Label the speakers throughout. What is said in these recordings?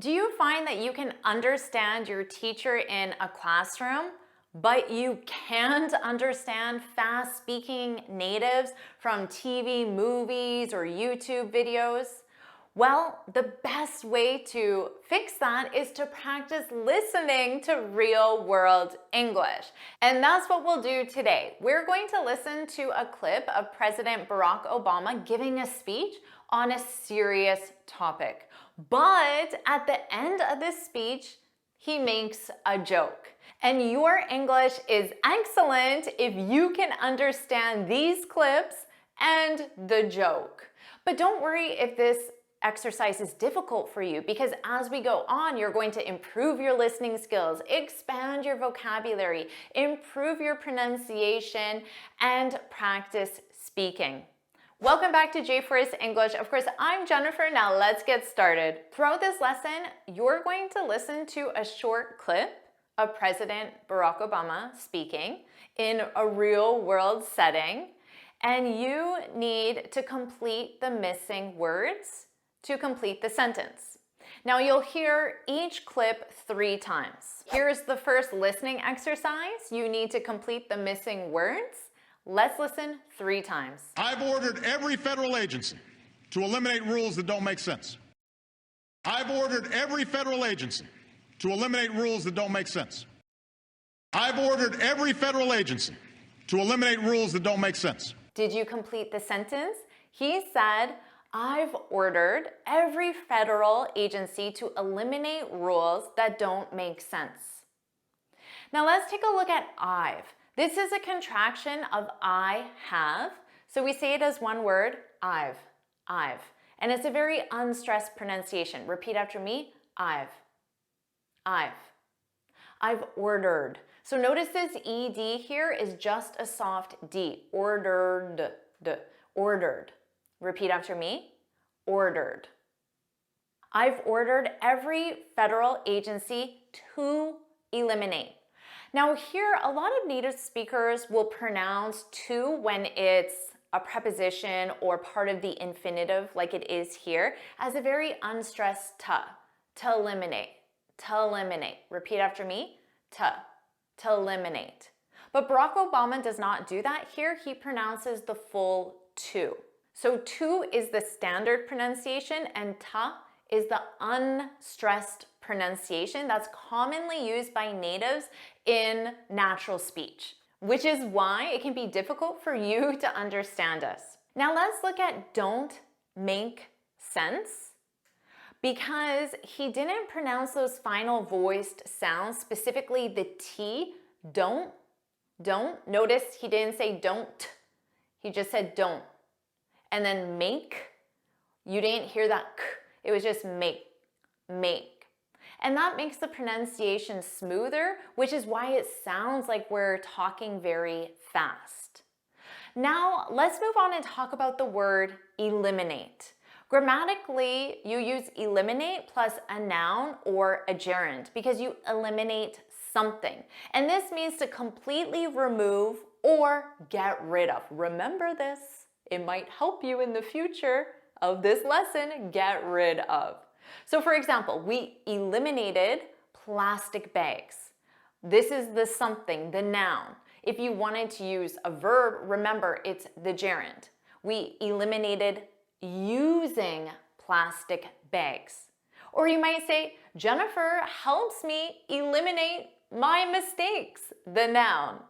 Speaker 1: Do you find that you can understand your teacher in a classroom, but you can't understand fast-speaking natives from TV, movies, or YouTube videos? Well, the best way to fix that is to practice listening to real-world English. And that's what we'll do today. We're going to listen to a clip of President Barack Obama giving a speech on a serious topic. But at the end of this speech, he makes a joke. And your English is excellent if you can understand these clips and the joke. But don't worry if this exercise is difficult for you, because as we go on, you're going to improve your listening skills, expand your vocabulary, improve your pronunciation, and practice speaking. Welcome back to JForrest English. Of course, I'm Jennifer. Now let's get started. Throughout this lesson, you're going to listen to a short clip of President Barack Obama speaking in a real-world setting, and you need to complete the missing words to complete the sentence. Now you'll hear each clip 3 times. Here's the first listening exercise. You need to complete the missing words. Let's listen 3 times.
Speaker 2: I've ordered every federal agency to eliminate rules that don't make sense. I've ordered every federal agency to eliminate rules that don't make sense. I've ordered every federal agency to eliminate rules that don't make sense.
Speaker 1: Did you complete the sentence? He said, I've ordered every federal agency to eliminate rules that don't make sense. Now let's take a look at I've. This is a contraction of I have. So we say it as one word, I've. And it's a very unstressed pronunciation. Repeat after me, I've ordered. So notice this ED here is just a soft D. Ordered. Repeat after me, ordered. I've ordered every federal agency to eliminate. Now here, a lot of native speakers will pronounce to when it's a preposition or part of the infinitive like it is here as a very unstressed to eliminate. Repeat after me, to eliminate. But Barack Obama does not do that here. He pronounces the full to. So to is the standard pronunciation and ta is the unstressed pronunciation that's commonly used by natives in natural speech, which is why it can be difficult for you to understand us. Now let's look at don't make sense, because he didn't pronounce those final voiced sounds, specifically the T, don't. Notice he didn't say don't, he just said don't. And then make, you didn't hear that k, it was just make. And that makes the pronunciation smoother, which is why it sounds like we're talking very fast. Now, let's move on and talk about the word eliminate. Grammatically, you use eliminate plus a noun or a gerund because you eliminate something. And this means to completely remove or get rid of. Remember this. It might help you in the future of this lesson, get rid of. So for example, we eliminated plastic bags. This is the something, the noun. If you wanted to use a verb, remember it's the gerund. We eliminated using plastic bags. Or you might say, Jennifer helps me eliminate my mistakes, the noun.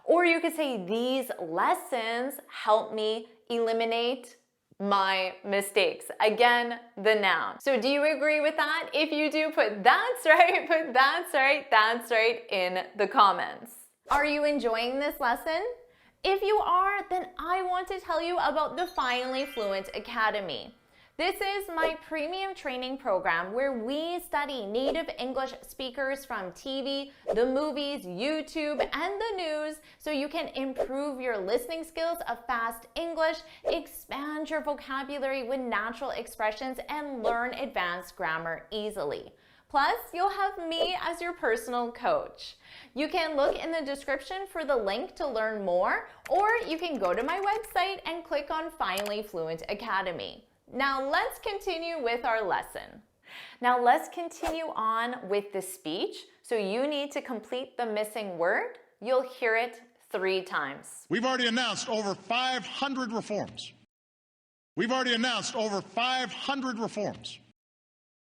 Speaker 1: Or you could say, these lessons help me eliminate my mistakes. Again, the noun. So do you agree with that? If you do, put that's right in the comments. Are you enjoying this lesson? If you are, then I want to tell you about the Finally Fluent Academy. This is my premium training program where we study native English speakers from TV, the movies, YouTube, and the news so you can improve your listening skills of fast English, expand your vocabulary with natural expressions, and learn advanced grammar easily. Plus, you'll have me as your personal coach. You can look in the description for the link to learn more, or you can go to my website and click on Finally Fluent Academy. Now let's continue with our lesson. Now let's continue on with the speech. So you need to complete the missing word. You'll hear it 3 times.
Speaker 2: We've already announced over 500 reforms. We've already announced over 500 reforms.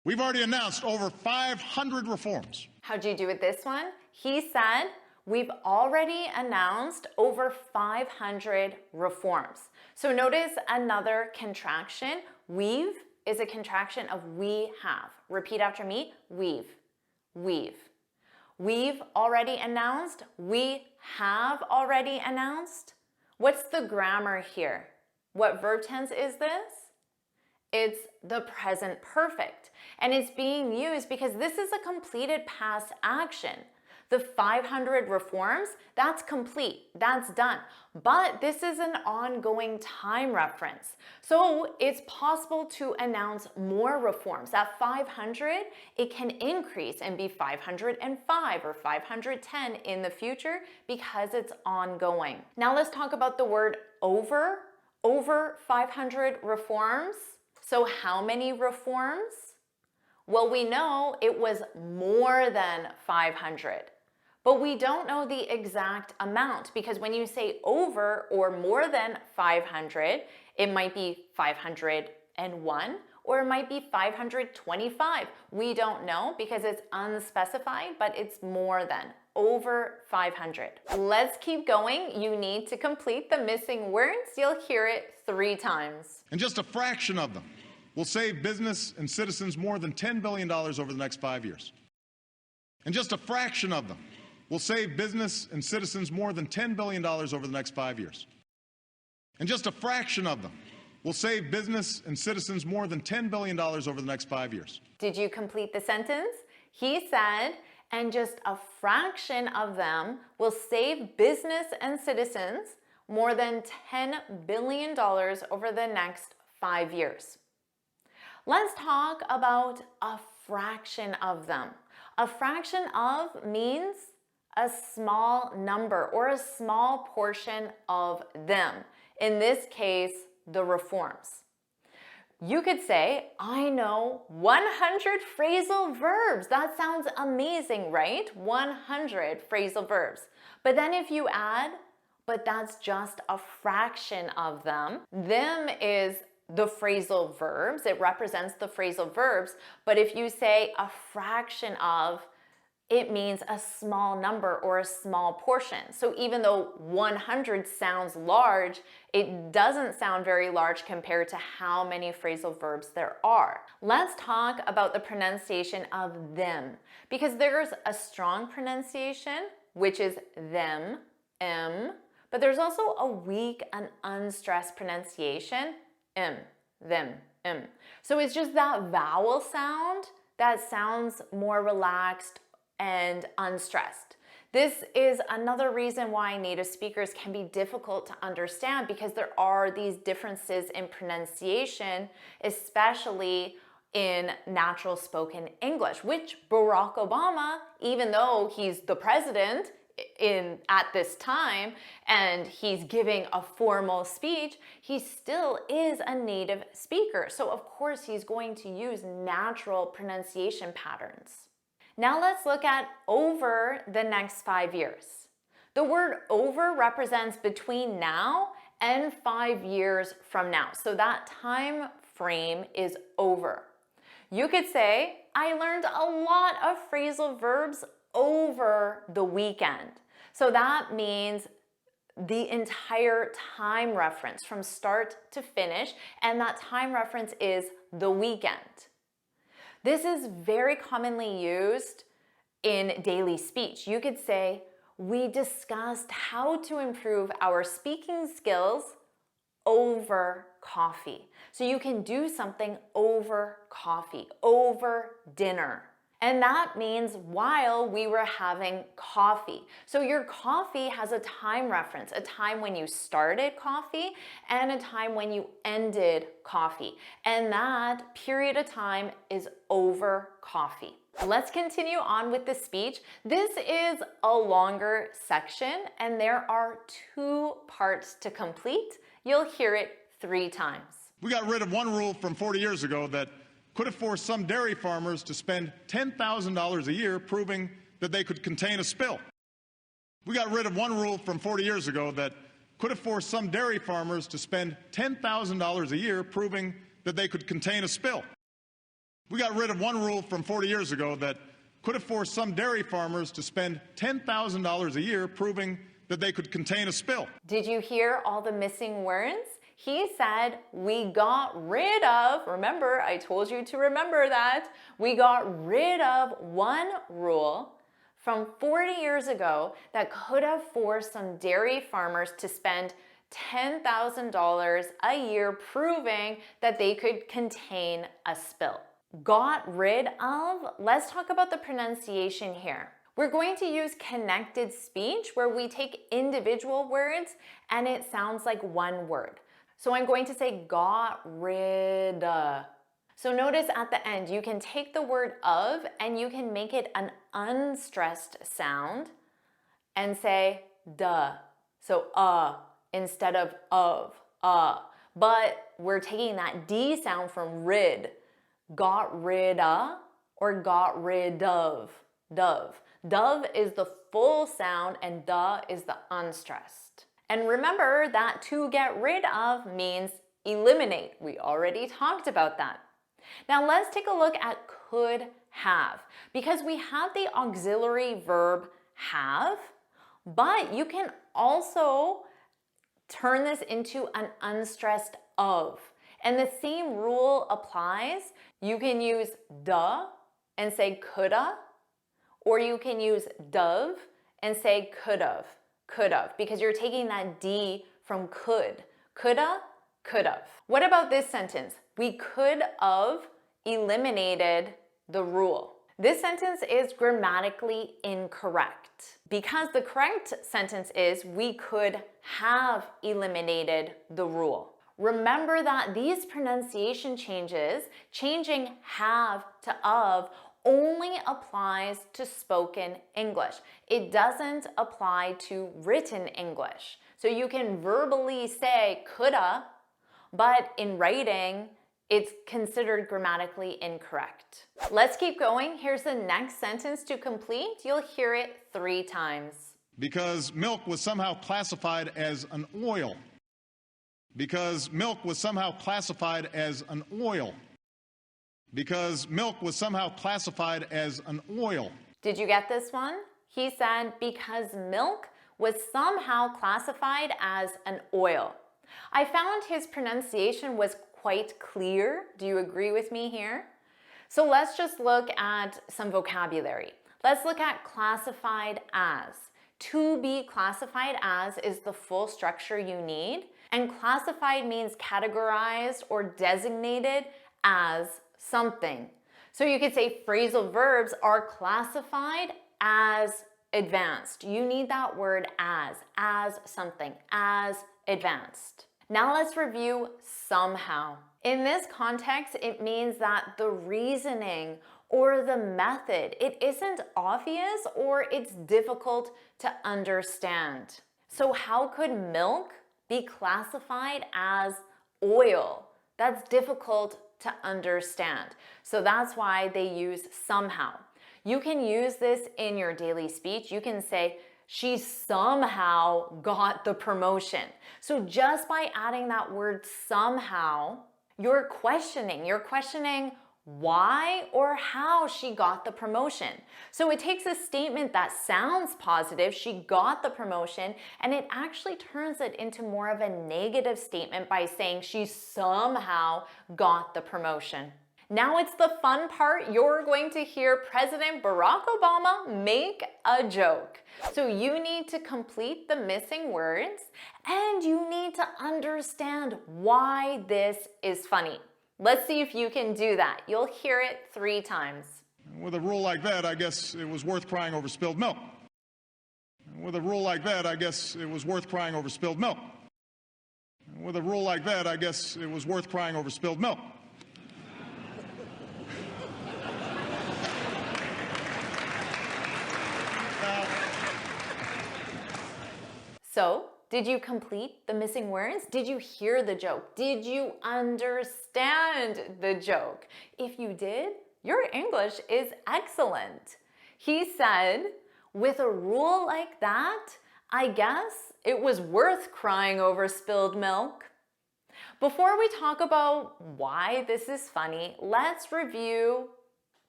Speaker 2: We've already announced over 500 reforms.
Speaker 1: How'd you do with this one? He said, we've already announced over 500 reforms. So notice another contraction. We've is a contraction of we have. Repeat after me, we've. We've already announced, we have already announced. What's the grammar here? What verb tense is this? It's the present perfect. And it's being used because this is a completed past action. The 500 reforms, that's complete, that's done. But this is an ongoing time reference. So it's possible to announce more reforms. At 500, it can increase and be 505 or 510 in the future because it's ongoing. Now let's talk about the word over. Over 500 reforms. So how many reforms? Well, we know it was more than 500. But we don't know the exact amount because when you say over or more than 500, it might be 501 or it might be 525. We don't know because it's unspecified, but it's more than over 500. Let's keep going. You need to complete the missing words. You'll hear it 3 times.
Speaker 2: And just a fraction of them will save business and citizens more than $10 billion over the next 5 years. And just a fraction of them will save business and citizens more than $10 billion over the next 5 years. And just a fraction of them will save business and citizens more than $10 billion over the next 5 years.
Speaker 1: Did you complete the sentence? He said, and just a fraction of them will save business and citizens more than $10 billion over the next 5 years. Let's talk about a fraction of them. A fraction of means a small number or a small portion of them. In this case, the reforms. You could say, I know 100 phrasal verbs. That sounds amazing, right? 100 phrasal verbs. But then if you add, but that's just a fraction of them. Them is the phrasal verbs. It represents the phrasal verbs. But if you say a fraction of, it means a small number or a small portion. So even though 100 sounds large, it doesn't sound very large compared to how many phrasal verbs there are. Let's talk about the pronunciation of them, because there's a strong pronunciation, which is them, but there's also a weak and unstressed pronunciation, them. So it's just that vowel sound that sounds more relaxed and unstressed. This is another reason why native speakers can be difficult to understand, because there are these differences in pronunciation, especially in natural spoken English, which Barack Obama, even though he's the president at this time and he's giving a formal speech, he still is a native speaker. So of course he's going to use natural pronunciation patterns. Now let's look at over the next 5 years. The word over represents between now and 5 years from now. So that time frame is over. You could say, I learned a lot of phrasal verbs over the weekend. So that means the entire time reference from start to finish, and that time reference is the weekend. This is very commonly used in daily speech. You could say, we discussed how to improve our speaking skills over coffee. So you can do something over coffee, over dinner. And that means while we were having coffee. So your coffee has a time reference, a time when you started coffee and a time when you ended coffee. And that period of time is over coffee. Let's continue on with the speech. This is a longer section and there are 2 parts to complete. You'll hear it 3 times.
Speaker 2: We got rid of one rule from 40 years ago that could have forced some dairy farmers to spend $10,000 a year proving that they could contain a spill. We got rid of one rule from 40 years ago that could have forced some dairy farmers to spend $10,000 a year proving that they could contain a spill. We got rid of one rule from 40 years ago that could have forced some dairy farmers to spend $10,000 a year proving that they could contain a spill.
Speaker 1: Did you hear all the missing words? He said, we got rid of, remember, I told you to remember that, we got rid of one rule from 40 years ago that could have forced some dairy farmers to spend $10,000 a year proving that they could contain a spill. Got rid of, let's talk about the pronunciation here. We're going to use connected speech where we take individual words and it sounds like one word. So I'm going to say got rid of. So notice at the end, you can take the word of and you can make it an unstressed sound and say duh. So instead of but we're taking that D sound from rid. Got rid of or got rid of. Dove. Dove is the full sound and duh is the unstressed. And remember that to get rid of means eliminate. We already talked about that. Now let's take a look at could have, because we have the auxiliary verb have, but you can also turn this into an unstressed of. And the same rule applies. You can use duh and say coulda, or you can use dove and say could've, because you're taking that D from could. Coulda, could've. What about this sentence? We could have eliminated the rule. This sentence is grammatically incorrect because the correct sentence is we could have eliminated the rule. Remember that these pronunciation changes, changing have to of, only applies to spoken English. It doesn't apply to written English. So you can verbally say coulda, but in writing, it's considered grammatically incorrect. Let's keep going. Here's the next sentence to complete. You'll hear it 3 times.
Speaker 2: Because milk was somehow classified as an oil. Because milk was somehow classified as an oil. Because milk was somehow classified as an oil.
Speaker 1: Did you get this one? He said because milk was somehow classified as an oil. I found his pronunciation was quite clear. Do you agree with me here? So let's just look at some vocabulary. Let's look at classified as. To be classified as is the full structure you need, and classified means categorized or designated as something. So you could say phrasal verbs are classified as advanced. You need that word as something, as advanced. Now let's review somehow. In this context, it means that the reasoning or the method, it isn't obvious or it's difficult to understand. So how could milk be classified as oil? That's difficult to understand. So that's why they use somehow. You can use this in your daily speech. You can say, she somehow got the promotion. So just by adding that word somehow, you're questioning why or how she got the promotion. So it takes a statement that sounds positive, she got the promotion, and it actually turns it into more of a negative statement by saying she somehow got the promotion. Now it's the fun part. You're going to hear President Barack Obama make a joke. So you need to complete the missing words and you need to understand why this is funny. Let's see if you can do that. You'll hear it 3 times.
Speaker 2: With a rule like that, I guess it was worth crying over spilled milk. With a rule like that, I guess it was worth crying over spilled milk. With a rule like that, I guess it was worth crying over spilled milk.
Speaker 1: So, Did you complete the missing words? Did you hear the joke? Did you understand the joke? If you did, your English is excellent. He said, with a rule like that, I guess it was worth crying over spilled milk. Before we talk about why this is funny, let's review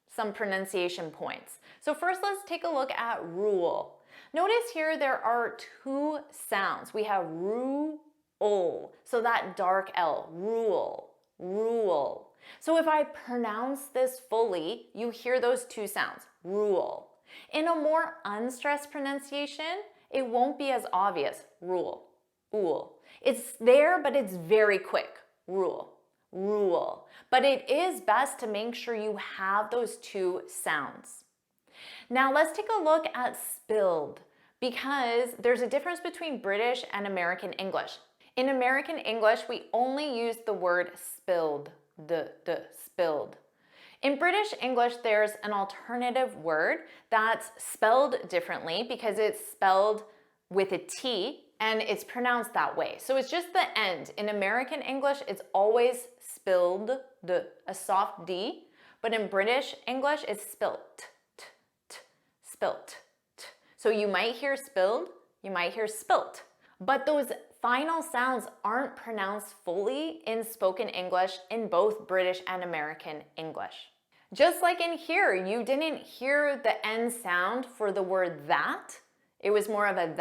Speaker 1: some pronunciation points. So first, let's take a look at rule. Notice here there are two sounds. We have rule, so that dark L, rule, rule. So if I pronounce this fully, you hear those two sounds, rule. In a more unstressed pronunciation, it won't be as obvious, rule, ool. It's there, but it's very quick, rule, rule. But it is best to make sure you have those two sounds. Now let's take a look at spilled, because there's a difference between British and American English. In American English, we only use the word spilled, spilled. In British English, there's an alternative word that's spelled differently because it's spelled with a T and it's pronounced that way. So it's just the end. In American English, it's always spilled, a soft D, but in British English, it's spilt, spilt. So you might hear spilled, you might hear spilt, but those final sounds aren't pronounced fully in spoken English in both British and American English. Just like in here, you didn't hear the end sound for the word that. It was more of a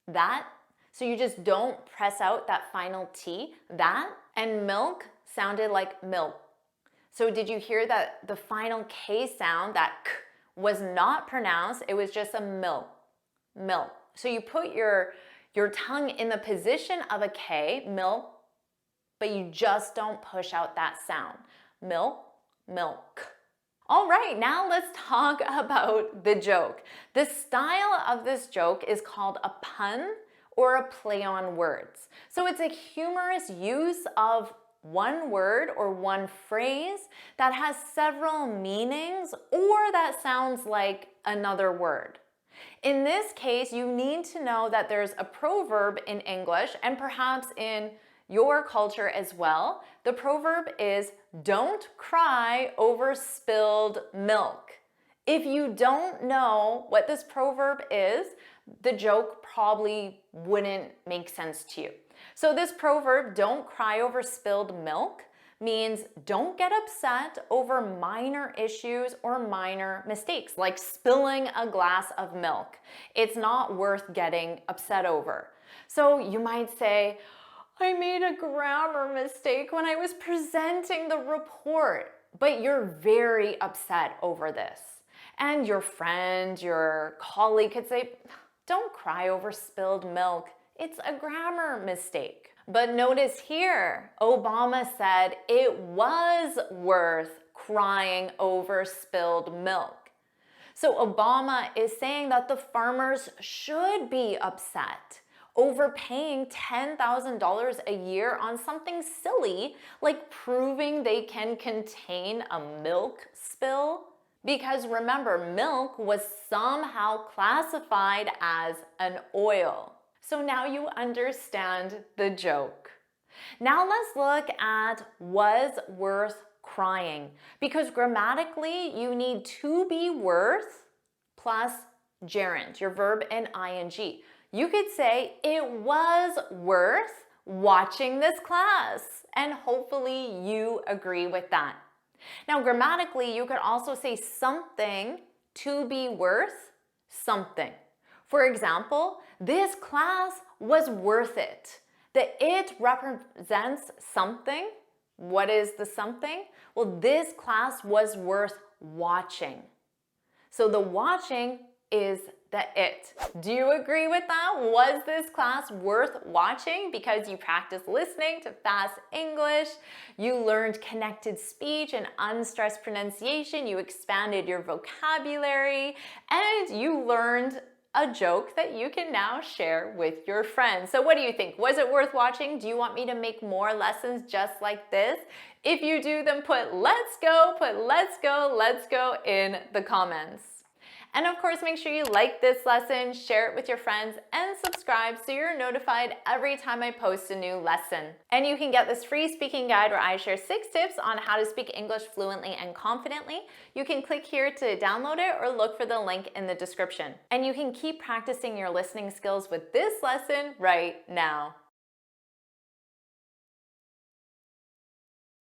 Speaker 1: that. So you just don't press out that final T, that. And milk sounded like milk. So did you hear that the final K sound, that K, was not pronounced? It was just a milk, milk. So you put your tongue in the position of a K, milk, but you just don't push out that sound. Milk, milk. All right, now let's talk about the joke. The style of this joke is called a pun or a play on words. So it's a humorous use of one word or one phrase that has several meanings or that sounds like another word. In this case, you need to know that there's a proverb in English and perhaps in your culture as well. The proverb is, don't cry over spilled milk. If you don't know what this proverb is, the joke probably wouldn't make sense to you. So this proverb, don't cry over spilled milk, means don't get upset over minor issues or minor mistakes, like spilling a glass of milk. It's not worth getting upset over. So you might say, I made a grammar mistake when I was presenting the report, but you're very upset over this. And your friend, your colleague could say, don't cry over spilled milk. It's a grammar mistake. But notice here, Obama said it was worth crying over spilled milk. So Obama is saying that the farmers should be upset over paying $10,000 a year on something silly like proving they can contain a milk spill. Because remember, milk was somehow classified as an oil. So now you understand the joke. Now let's look at was worth crying. Because grammatically, you need to be worth plus gerund, your verb and ing. You could say, it was worth watching this class. And hopefully you agree with that. Now, grammatically, you could also say something to be worth something. For example, this class was worth it. The it represents something. What is the something? Well, this class was worth watching. So the watching is the it. Do you agree with that? Was this class worth watching because you practiced listening to fast English, you learned connected speech and unstressed pronunciation, you expanded your vocabulary, and you learned a joke that you can now share with your friends. So what do you think? Was it worth watching? Do you want me to make more lessons just like this? If you do, then put let's go in the comments. And of course, make sure you like this lesson, share it with your friends, and subscribe so you're notified every time I post a new lesson. And you can get this free speaking guide where I share 6 tips on how to speak English fluently and confidently. You can click here to download it or look for the link in the description. And you can keep practicing your listening skills with this lesson right now.